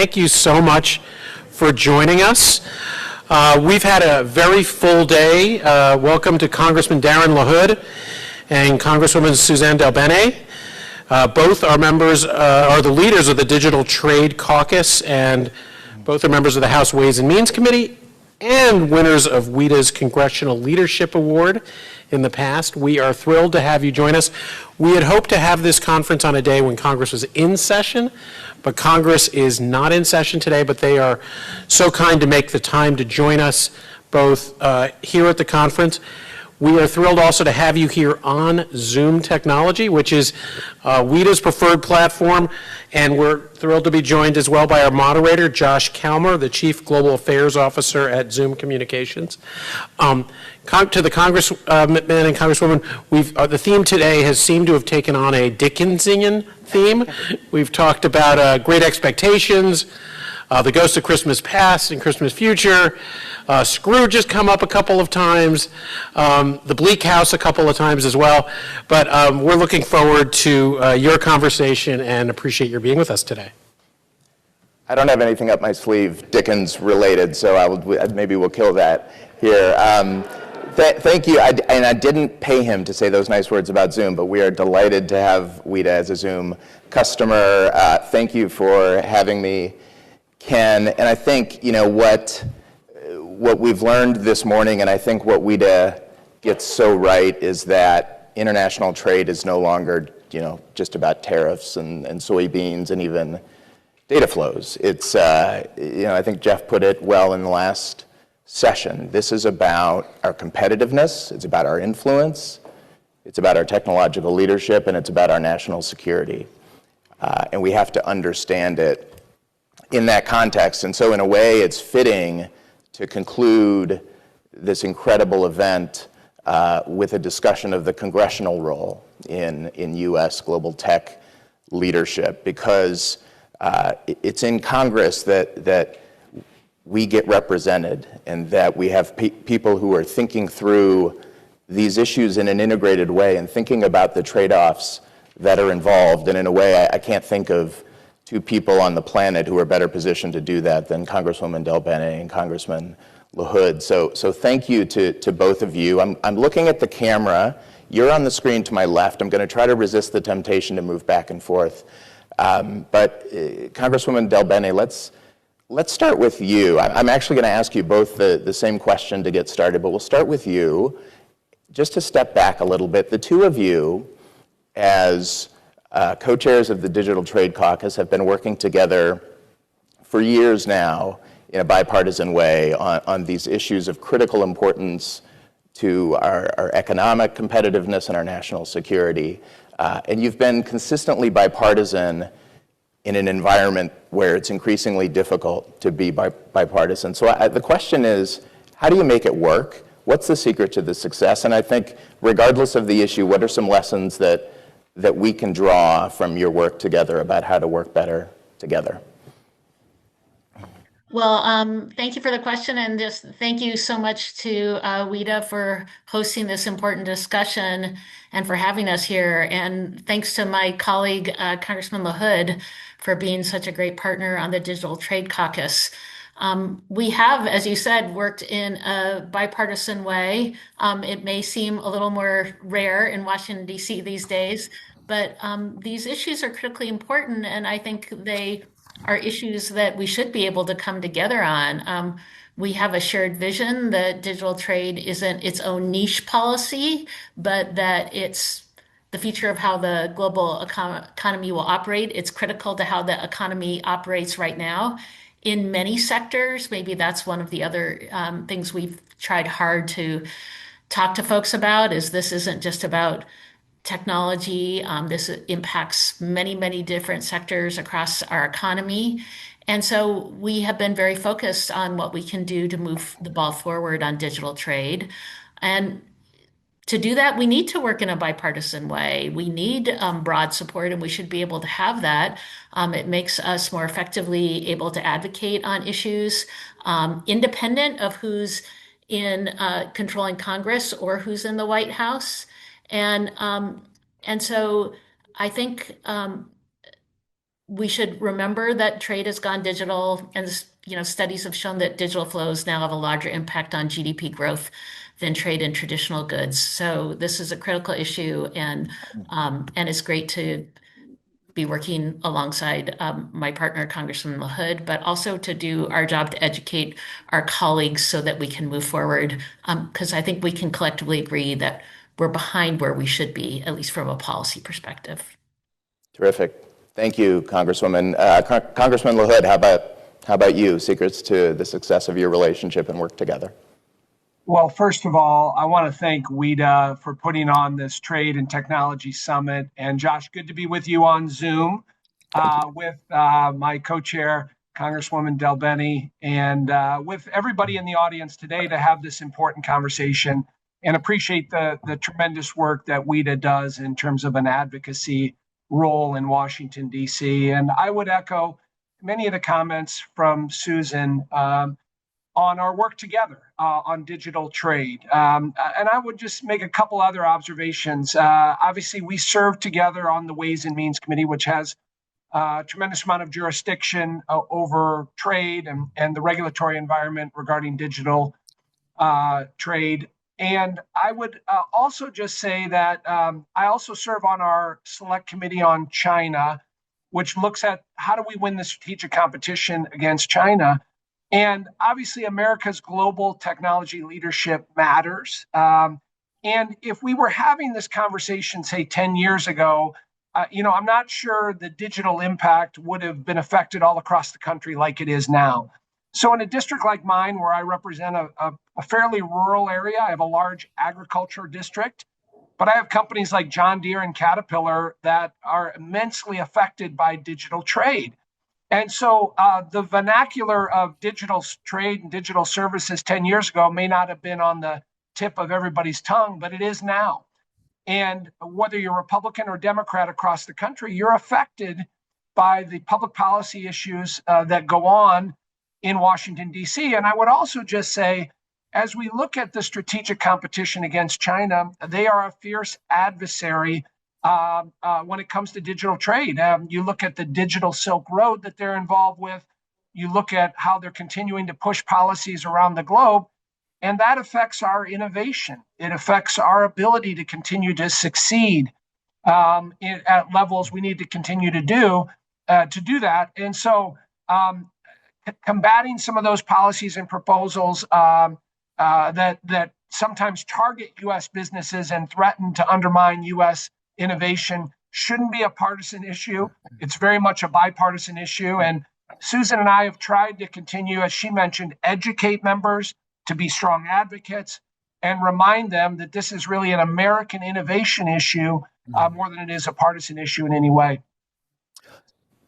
thank you so much for joining us. We've had a very full day. Welcome to Congressman Darin LaHood and Congresswoman Suzan DelBene. Both are members, are the leaders of the Digital Trade Caucus, and both are members of the House Ways and Means Committee and winners of WIDA's Congressional Leadership Award in the past. We are thrilled to have you join us. We had hoped to have this conference on a day when Congress was in session, but Congress is not in session today, but they are so kind to make the time to join us both here at the conference. We are thrilled also to have you here on Zoom technology, which is WIDA's preferred platform, and we're thrilled to be joined as well by our moderator, Josh Kallmer, the Chief Global Affairs Officer at Zoom Communications. To the Congressman and Congresswoman, the theme today has seemed to have taken on a Dickensian theme. We've talked about Great Expectations, The Ghost of Christmas Past and Christmas Future, Scrooge has come up a couple of times, The Bleak House a couple of times as well, but we're looking forward to your conversation and appreciate your being with us today. I don't have anything up my sleeve Dickens related, so maybe we'll kill that here. Thank you, and I didn't pay him to say those nice words about Zoom, but we are delighted to have WIDA as a Zoom customer. Thank you for having me, Ken. And I think, what we've learned this morning, and I think what WIDA gets so right, is that international trade is no longer, just about tariffs and soybeans and even data flows. It's, I think Jeff put it well in the last session. This is about our competitiveness, it's about our influence, it's about our technological leadership, and it's about our national security. And we have to understand it in that context. And so in a way, it's fitting to conclude this incredible event with a discussion of the congressional role in U.S. global tech leadership, because it's in Congress that we get represented, and that we have people who are thinking through these issues in an integrated way and thinking about the trade-offs that are involved. And in a way, I can't think of two people on the planet who are better positioned to do that than Congresswoman DelBene and Congressman LaHood. So thank you to both of you. I'm looking at the camera. You're on the screen to my left. I'm going to try to resist the temptation to move back and forth. But Congresswoman DelBene, let's start with you. I'm actually going to ask you both the same question to get started, but we'll start with you. Just to step back a little bit, the two of you, as co-chairs of the Digital Trade Caucus, have been working together for years now in a bipartisan way on these issues of critical importance to our economic competitiveness and our national security. And you've been consistently bipartisan in an environment where it's increasingly difficult to be bipartisan. So the question is, how do you make it work? What's the secret to the success? And I think, regardless of the issue, what are some lessons that we can draw from your work together about how to work better together? Well, thank you for the question, and just thank you so much to WIDA for hosting this important discussion and for having us here. And thanks to my colleague, Congressman LaHood, for being such a great partner on the Digital Trade Caucus. We have, as you said, worked in a bipartisan way. It may seem a little more rare in Washington, D.C. these days, but these issues are critically important, and I think they are issues that we should be able to come together on. We have a shared vision that digital trade isn't its own niche policy, but that it's the future of how the global economy will operate. It's critical to how the economy operates right now in many sectors. Maybe that's one of the other things we've tried hard to talk to folks about, is this isn't just about technology. This impacts many, many different sectors across our economy. And so we have been very focused on what we can do to move the ball forward on digital trade. And to do that, we need to work in a bipartisan way. We need broad support, and we should be able to have that. It makes us more effectively able to advocate on issues, independent of who's in controlling Congress or who's in the White House. And so I think we should remember that trade has gone digital, and studies have shown that digital flows now have a larger impact on GDP growth than trade in traditional goods. So this is a critical issue, and it's great to be working alongside my partner, Congressman LaHood, but also to do our job to educate our colleagues so that we can move forward. Because I think we can collectively agree that we're behind where we should be, at least from a policy perspective. Terrific. Thank you, Congresswoman. Congressman LaHood, how about you? Secrets to the success of your relationship and work together? Well, first of all, I want to thank WIDA for putting on this Trade and Technology Summit. And Josh, good to be with you on Zoom with my co-chair, Congresswoman DelBene, and with everybody in the audience today to have this important conversation, and appreciate the tremendous work that WIDA does in terms of an advocacy role in Washington, D.C. And I would echo many of the comments from Suzan on our work together on digital trade. And I would just make a couple other observations. Obviously, we serve together on the Ways and Means Committee, which has a tremendous amount of jurisdiction over trade and the regulatory environment regarding digital trade. And I would also just say that I also serve on our Select Committee on China, which looks at how do we win the strategic competition against China. And obviously, America's global technology leadership matters. And if we were having this conversation, say, 10 years ago, I'm not sure the digital impact would have been affected all across the country like it is now. So in a district like mine, where I represent a fairly rural area, I have a large agriculture district, but I have companies like John Deere and Caterpillar that are immensely affected by digital trade. And so the vernacular of digital trade and digital services 10 years ago may not have been on the tip of everybody's tongue, but it is now. And whether you're Republican or Democrat across the country, you're affected by the public policy issues that go on in Washington, D.C. And I would also just say, as we look at the strategic competition against China, they are a fierce adversary when it comes to digital trade. You look at the digital Silk Road that they're involved with, you look at how they're continuing to push policies around the globe, and that affects our innovation. It affects our ability to continue to succeed at levels we need to continue to do that. And so combating some of those policies and proposals that sometimes target U.S. businesses and threaten to undermine U.S. innovation shouldn't be a partisan issue. It's very much a bipartisan issue. And Suzan and I have tried to continue, as she mentioned, educate members to be strong advocates and remind them that this is really an American innovation issue more than it is a partisan issue in any way.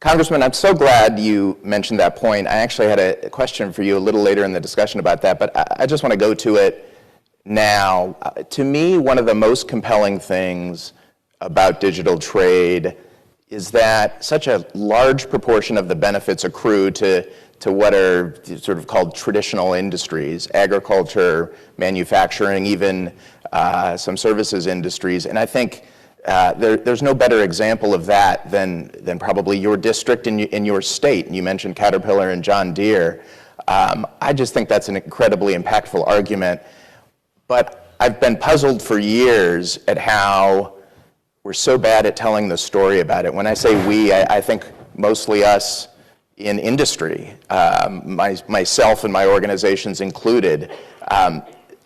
Congressman, I'm so glad you mentioned that point. I actually had a question for you a little later in the discussion about that, but I just want to go to it now. To me, one of the most compelling things about digital trade is that such a large proportion of the benefits accrue to what are sort of called traditional industries, agriculture, manufacturing, even some services industries. And I think there's no better example of that than probably your district in your state. And you mentioned Caterpillar and John Deere. I just think that's an incredibly impactful argument. But I've been puzzled for years at how we're so bad at telling the story about it. When I say we, I think mostly us in industry, myself and my organizations included.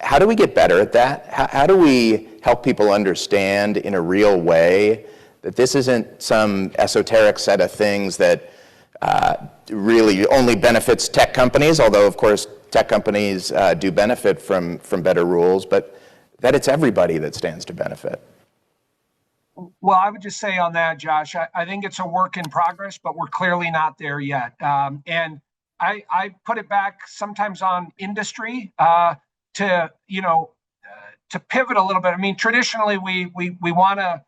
How do we get better at that? How do we help people understand in a real way that this isn't some esoteric set of things that really only benefits tech companies, although of course tech companies do benefit from better rules, but that it's everybody that stands to benefit? Well, I would just say on that, Josh, I think it's a work in progress, but we're clearly not there yet. And I put it back sometimes on industry to pivot a little bit. I mean, traditionally, we want to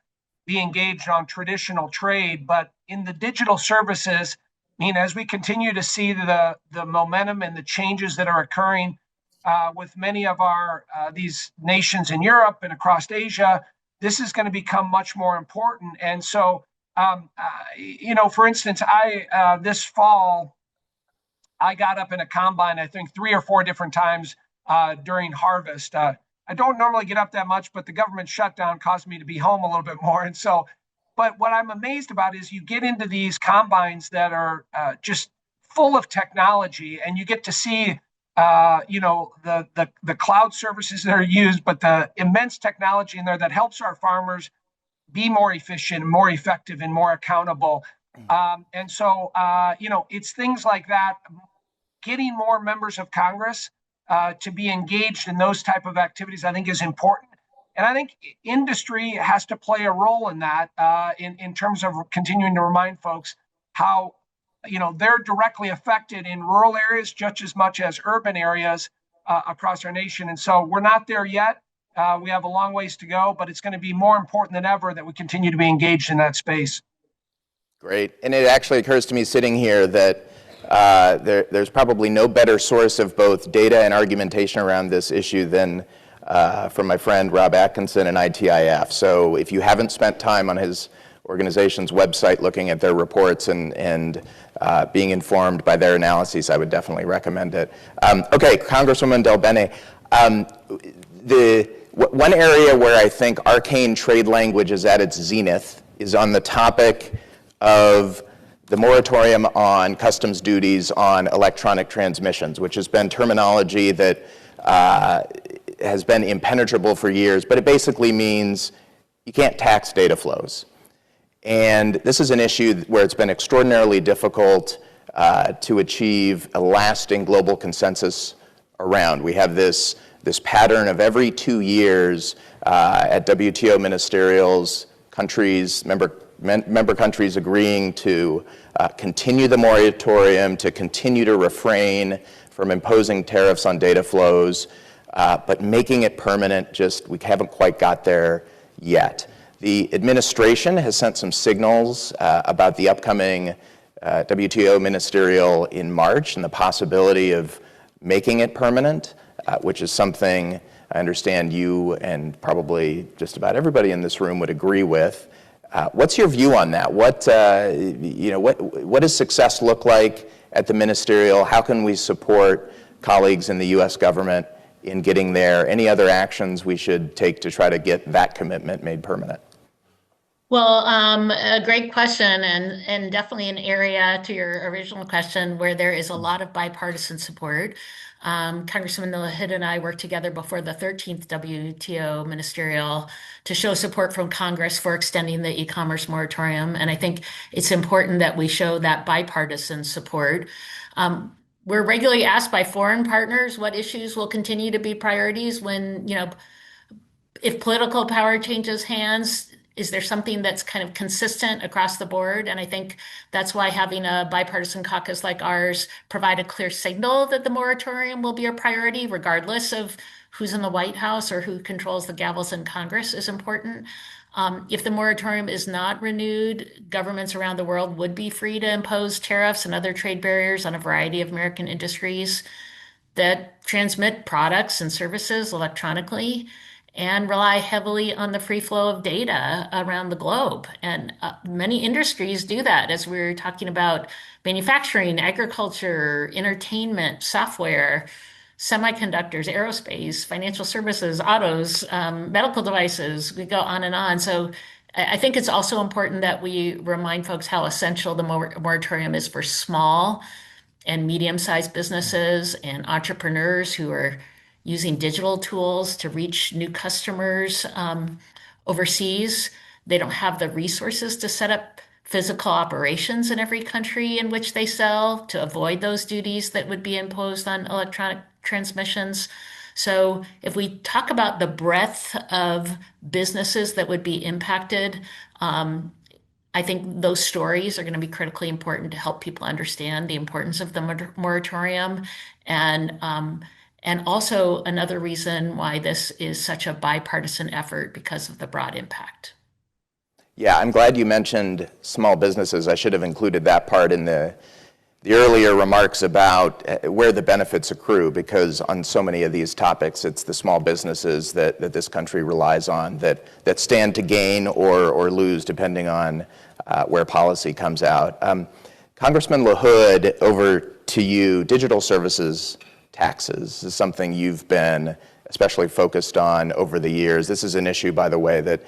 be engaged on traditional trade, but in the digital services, I mean, as we continue to see the momentum and the changes that are occurring with many of our these nations in Europe and across Asia, this is going to become much more important. And so For instance, this fall, I got up in a combine, I think 3 or 4 different times during harvest. I don't normally get up that much, but the government shutdown caused me to be home a little bit more. And so, but what I'm amazed about is you get into these combines that are just full of technology, and you get to see, the cloud services that are used, but the immense technology in there that helps our farmers be more efficient, more effective, and more accountable. It's things like that, getting more members of Congress to be engaged in those type of activities, I think is important. And I think industry has to play a role in that in terms of continuing to remind folks how, they're directly affected in rural areas just as much as urban areas across our nation. And so we're not there yet. We have a long ways to go, but it's going to be more important than ever that we continue to be engaged in that space. Great. And it actually occurs to me sitting here that there's probably no better source of both data and argumentation around this issue than from my friend Rob Atkinson and ITIF. So if you haven't spent time on his organization's website looking at their reports and being informed by their analyses, I would definitely recommend it. Okay, Congresswoman DelBene. One area where I think arcane trade language is at its zenith is on the topic of the moratorium on customs duties on electronic transmissions, which has been terminology that has been impenetrable for years, but it basically means you can't tax data flows. And this is an issue where it's been extraordinarily difficult to achieve a lasting global consensus around. We have this pattern of every 2 years at WTO ministerials, member countries agreeing to continue the moratorium, to continue to refrain from imposing tariffs on data flows, but making it permanent, we haven't quite got there yet. The administration has sent some signals about the upcoming WTO ministerial in March and the possibility of making it permanent, which is something I understand you and probably just about everybody in this room would agree with. What's your view on that? What does success look like at the ministerial? How can we support colleagues in the U.S. government in getting there? Any other actions we should take to try to get that commitment made permanent? Well, a great question, and definitely an area to your original question where there is a lot of bipartisan support. Congressman LaHood and I worked together before the 13th WTO ministerial to show support from Congress for extending the e-commerce moratorium. And I think it's important that we show that bipartisan support. We're regularly asked by foreign partners what issues will continue to be priorities when, if political power changes hands. Is there something that's kind of consistent across the board? And I think that's why having a bipartisan caucus like ours provide a clear signal that the moratorium will be a priority, regardless of who's in the White House or who controls the gavels in Congress, is important. If the moratorium is not renewed, governments around the world would be free to impose tariffs and other trade barriers on a variety of American industries that transmit products and services electronically and rely heavily on the free flow of data around the globe. And many industries do that, as we're talking about manufacturing, agriculture, entertainment, software, semiconductors, aerospace, financial services, autos, medical devices. We go on and on. So I think it's also important that we remind folks how essential the moratorium is for small and medium-sized businesses and entrepreneurs who are using digital tools to reach new customers overseas. They don't have the resources to set up physical operations in every country in which they sell to avoid those duties that would be imposed on electronic transmissions. So if we talk about the breadth of businesses that would be impacted, I think those stories are going to be critically important to help people understand the importance of the moratorium. And also another reason why this is such a bipartisan effort because of the broad impact. Yeah, I'm glad you mentioned small businesses. I should have included that part in the earlier remarks about where the benefits accrue, because on so many of these topics, it's the small businesses that this country relies on that stand to gain or lose depending on where policy comes out. Congressman LaHood, over to you. Digital services taxes is something you've been especially focused on over the years. This is an issue, by the way, that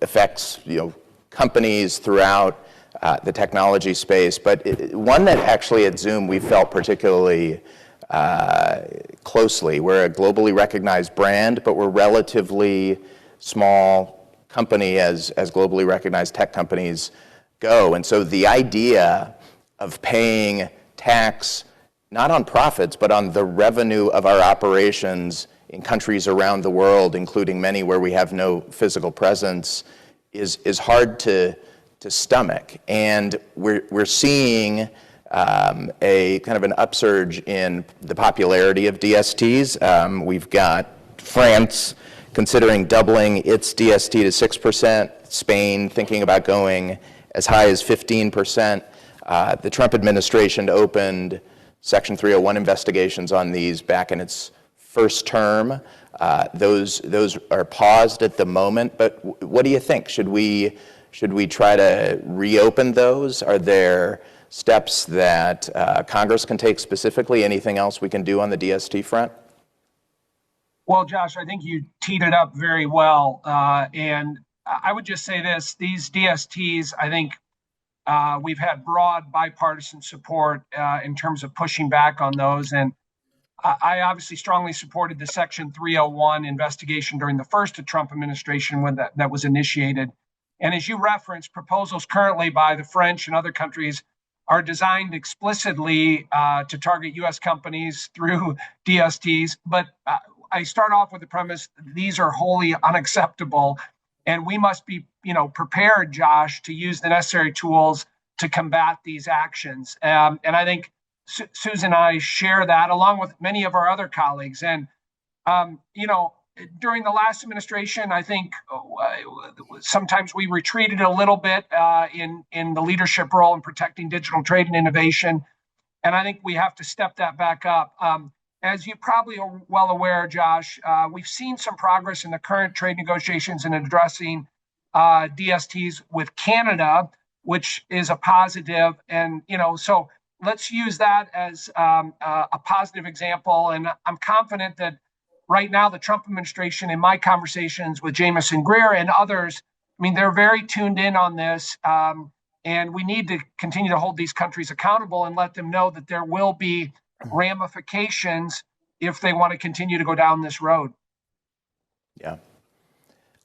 affects companies throughout the technology space, but one that actually at Zoom we felt particularly closely. We're a globally recognized brand, but we're relatively small company as globally recognized tech companies go. And so the idea of paying tax not on profits, but on the revenue of our operations in countries around the world, including many where we have no physical presence, is hard to stomach. And we're seeing a kind of an upsurge in the popularity of DSTs. We've got France considering doubling its DST to 6%, Spain thinking about going as high as 15%. The Trump administration opened Section 301 investigations on these back in its first term. Those are paused at the moment, but what do you think? Should we try to reopen those? Are there steps that Congress can take specifically? Anything else we can do on the DST front? Well, Josh, I think you teed it up very well. And I would just say this, these DSTs, I think we've had broad bipartisan support in terms of pushing back on those. And I obviously strongly supported the Section 301 investigation during the first Trump administration when that was initiated. And as you referenced, proposals currently by the French and other countries are designed explicitly to target U.S. companies through DSTs. But I start off with the premise, these are wholly unacceptable. And we must be, prepared, Josh, to use the necessary tools to combat these actions. And I think Suzan and I share that along with many of our other colleagues. And, during the last administration, I think sometimes we retreated a little bit in the leadership role in protecting digital trade and innovation. And I think we have to step that back up. As you probably are well aware, Josh, we've seen some progress in the current trade negotiations in addressing DSTs with Canada, which is a positive. And, so let's use that as a positive example. And I'm confident that right now, the Trump administration, in my conversations with Jamieson Greer and others, they're very tuned in on this. And we need to continue to hold these countries accountable and let them know that there will be ramifications if they want to continue to go down this road. Yeah.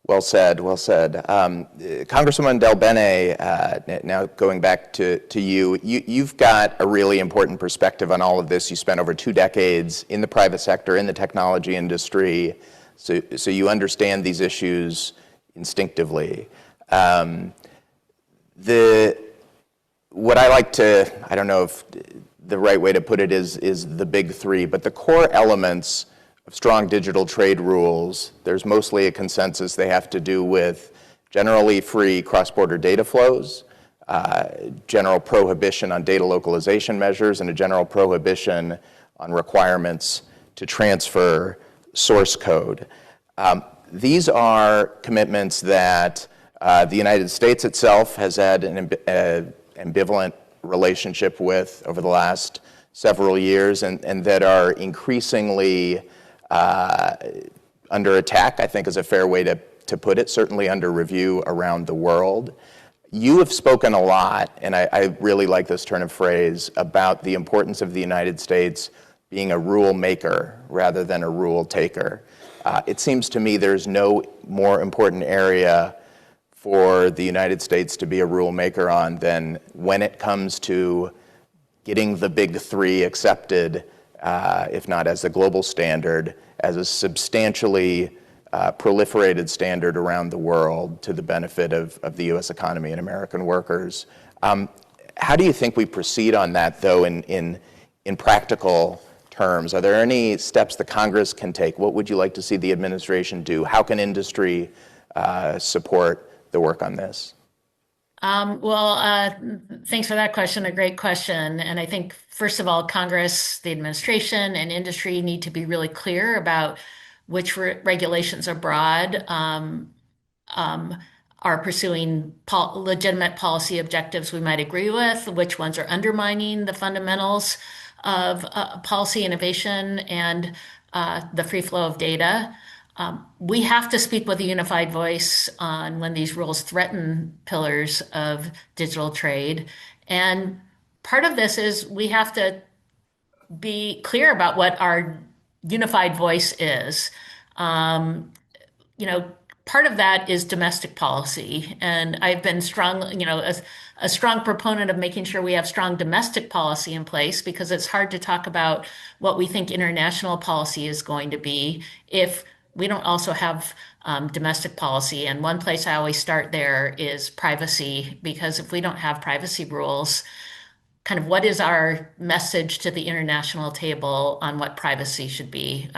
Well said, well said. Congresswoman DelBene, now going back to you, you've got a really important perspective on all of this. You spent over 2 decades in the private sector, in the technology industry, so you understand these issues instinctively. What I like to, I don't know if the right way to put it is the big 3, but the core elements of strong digital trade rules, there's mostly a consensus they have to do with generally free cross-border data flows, general prohibition on data localization measures, and a general prohibition on requirements to transfer source code. These are commitments that the United States itself has had an ambivalent relationship with over the last several years, and that are increasingly under attack, I think is a fair way to put it, certainly under review around the world. You have spoken a lot, and I really like this turn of phrase, about the importance of the United States being a rule maker rather than a rule taker. It seems to me there's no more important area for the United States to be a rule maker on than when it comes to getting the big 3 accepted, if not as a global standard, as a substantially proliferated standard around the world to the benefit of the U.S. economy and American workers. How do you think we proceed on that, though, in practical terms? Are there any steps the Congress can take? What would you like to see the administration do? How can industry support the work on this? Thanks for that question, a great question. And I think, first of all, Congress, the administration, and industry need to be really clear about which regulations are broad. are pursuing legitimate policy objectives we might agree with, which ones are undermining the fundamentals of policy innovation and the free flow of data. We have to speak with a unified voice on when these rules threaten pillars of digital trade. And part of this is we have to be clear about what our unified voice is. Um, you know, Part of that is domestic policy. And I've been a strong proponent of making sure we have strong domestic policy in place because it's hard to talk about what we think international policy is going to be if we don't also have domestic policy. And one place I always start there is privacy, because if we don't have privacy rules, kind of what is our message to the international table on what privacy should be?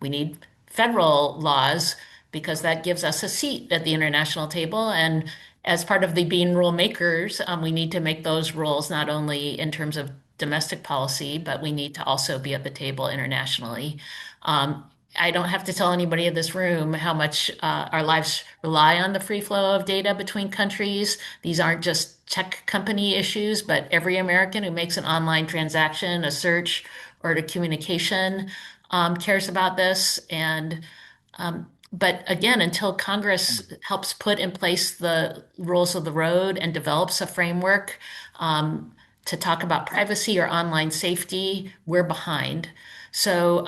We need federal laws because that gives us a seat at the international table. And as part of the being rule makers, we need to make those rules not only in terms of domestic policy, but we need to also be at the table internationally. I don't have to tell anybody in this room how much our lives rely on the free flow of data between countries. These aren't just tech company issues, but every American who makes an online transaction, a search, or a communication cares about this. But again, until Congress helps put in place the rules of the road and develops a framework to talk about privacy or online safety, we're behind. So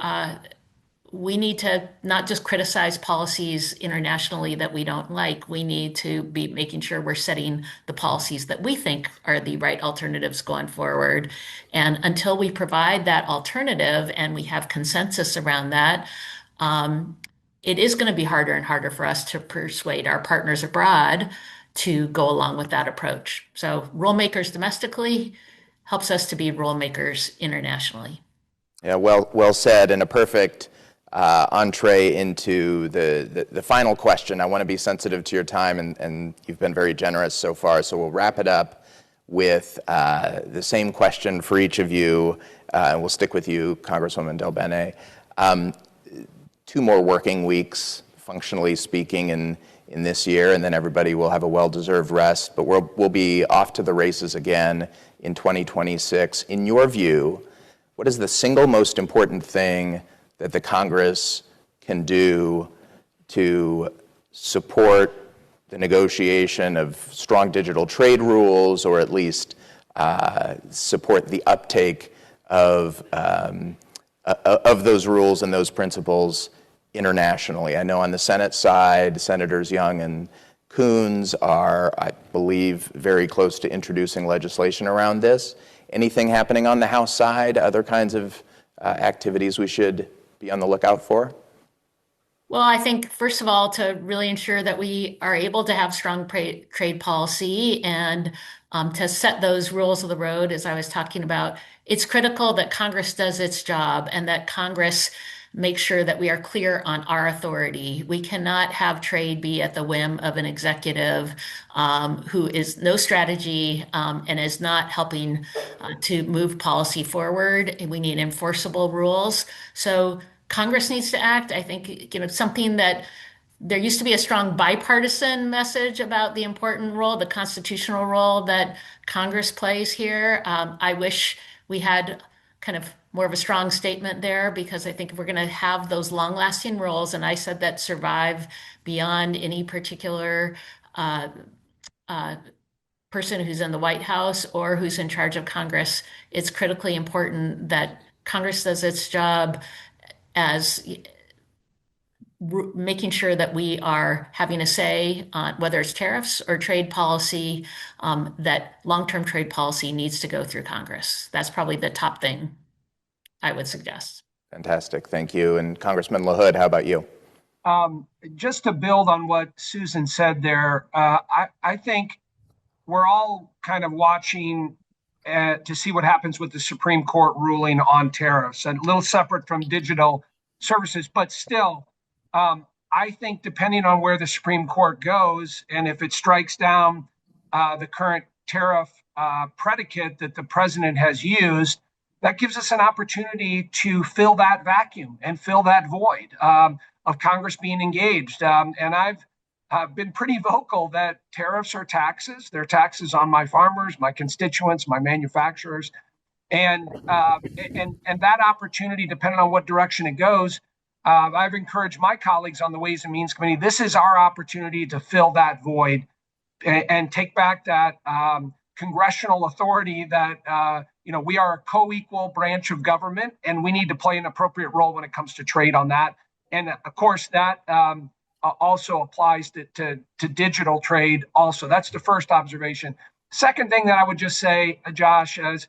we need to not just criticize policies internationally that we don't like. We need to be making sure we're setting the policies that we think are the right alternatives going forward. And until we provide that alternative and we have consensus around that, it is going to be harder and harder for us to persuade our partners abroad to go along with that approach. So rule makers domestically helps us to be rule makers internationally. Yeah, well said, and a perfect entree into the final question. I want to be sensitive to your time, and you've been very generous so far, so we'll wrap it up with the same question for each of you, and we'll stick with you, Congresswoman DelBene. 2 more working weeks, functionally speaking, in this year, and then everybody will have a well-deserved rest, but we'll be off to the races again in 2026. In your view, what is the single most important thing that the Congress can do to support the negotiation of strong digital trade rules, or at least support the uptake of those rules and those principles internationally? I know on the Senate side, Senators Young and Coons are, I believe, very close to introducing legislation around this. Anything happening on the House side, other kinds of activities we should be on the lookout for? Well, I think, first of all, to really ensure that we are able to have strong trade policy and to set those rules of the road, as I was talking about, it's critical that Congress does its job and that Congress makes sure that we are clear on our authority. We cannot have trade be at the whim of an executive who is no strategy and is not helping to move policy forward. We need enforceable rules. So Congress needs to act. I think, something that there used to be a strong bipartisan message about the important role, the constitutional role that Congress plays here. I wish we had kind of more of a strong statement there, because I think if we're going to have those long-lasting rules, and I said that survive beyond any particular person who's in the White House or who's in charge of Congress, it's critically important that Congress does its job as making sure that we are having a say on whether it's tariffs or trade policy, that long-term trade policy needs to go through Congress. That's probably the top thing I would suggest. Fantastic, thank you. And Congressman LaHood, how about you? Just to build on what Suzan said there, I think we're all kind of watching to see what happens with the Supreme Court ruling on tariffs, and a little separate from digital services, but still, I think depending on where the Supreme Court goes, and if it strikes down the current tariff predicate that the president has used, that gives us an opportunity to fill that vacuum and fill that void of Congress being engaged. And I've have been pretty vocal that tariffs are taxes. They're taxes on my farmers, my constituents, my manufacturers. And that opportunity, depending on what direction it goes, I've encouraged my colleagues on the Ways and Means Committee, this is our opportunity to fill that void and take back that congressional authority that, we are a co-equal branch of government, and we need to play an appropriate role when it comes to trade on that. And of course, that also applies to digital trade also. That's the first observation. Second thing that I would just say, Josh, is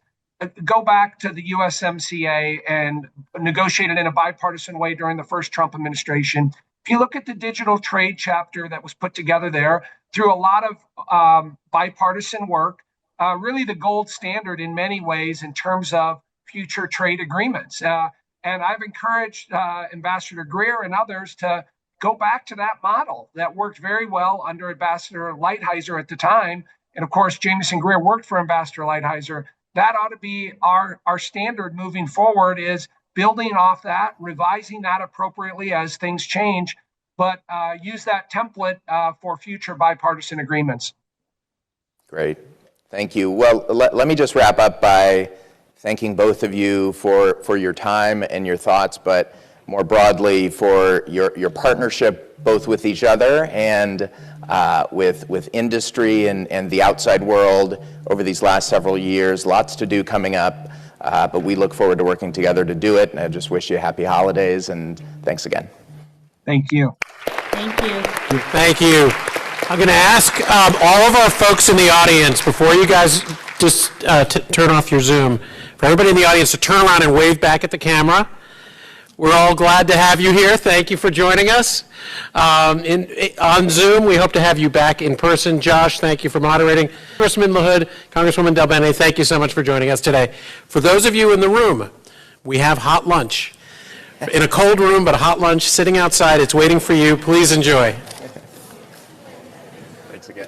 go back to the USMCA and negotiate it in a bipartisan way during the first Trump administration. If you look at the digital trade chapter that was put together there, through a lot of bipartisan work, really the gold standard in many ways in terms of future trade agreements. And I've encouraged Ambassador Greer and others to go back to that model that worked very well under Ambassador Lighthizer at the time. And of course, Jamieson Greer worked for Ambassador Lighthizer. That ought to be our standard moving forward, is building off that, revising that appropriately as things change, but use that template for future bipartisan agreements. Great. Thank you. Well, let me just wrap up by thanking both of you for your time and your thoughts, but more broadly for your partnership both with each other and with industry and the outside world over these last several years. Lots to do coming up, but we look forward to working together to do it. And I just wish you happy holidays, and thanks again. Thank you. Thank you. Thank you. I'm going to ask all of our folks in the audience, before you guys just turn off your Zoom, for everybody in the audience to turn around and wave back at the camera. We're all glad to have you here. Thank you for joining us. On Zoom, we hope to have you back in person. Josh, thank you for moderating. Congressman LaHood, Congresswoman DelBene, thank you so much for joining us today. For those of you in the room, we have hot lunch. In a cold room, but a hot lunch sitting outside. It's waiting for you. Please enjoy. Thanks again.